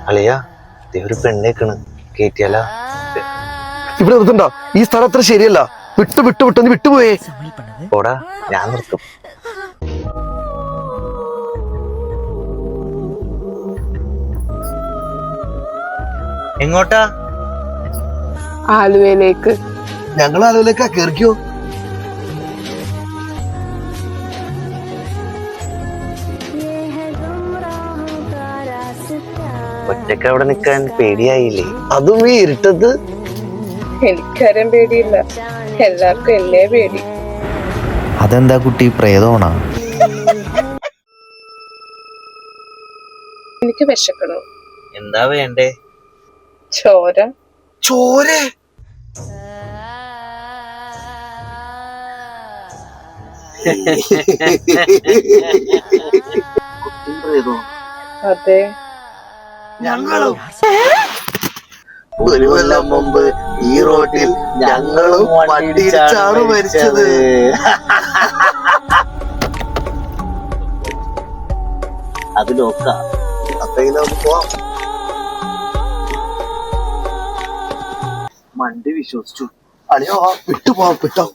അളിയാ ഒരു പെണ്ണേക്കണ് കേറ്റിയാല. ഇവിടെ നിർത്തണ്ട, ഈ സ്ഥലം അത്ര ശരിയല്ല. വിട്ടു വിട്ടു വിട്ടു നീ വിട്ടുപോയേ. പോടാ, ഞാൻ നിർത്തും. എങ്ങോട്ടാ? ആലുവയിലേക്ക്. ഞങ്ങൾ ആലുവയിലേക്കാ, കേറിക്കോ. ഒറ്റക്ക് അവിടെ നിക്കാൻ പേടിയായില്ലേ? അതും ഈ ഇരുട്ടത്ത്. എനിക്കാരും പേടിയില്ല, എല്ലാവർക്കും എന്നെ പേടി. അതെന്താ കുട്ടി, പ്രേതമാണോ? എനിക്ക് വിശക്കണം. എന്താ വേണ്ടേ? ചോര. ചോരെ? അതെ, ഞങ്ങളും ഒരു കൊല്ലം മുമ്പ് ഈ റോട്ടിൽ ഞങ്ങളും വണ്ടിയിടിച്ചാണ് മരിച്ചത്. അത് നോക്കാം. അപ്പൊ നമുക്ക് പോവാം. വണ്ടി വിശ്വസിച്ചു. അളിയോ, വിട്ടു പോവാം, വിട്ടോ.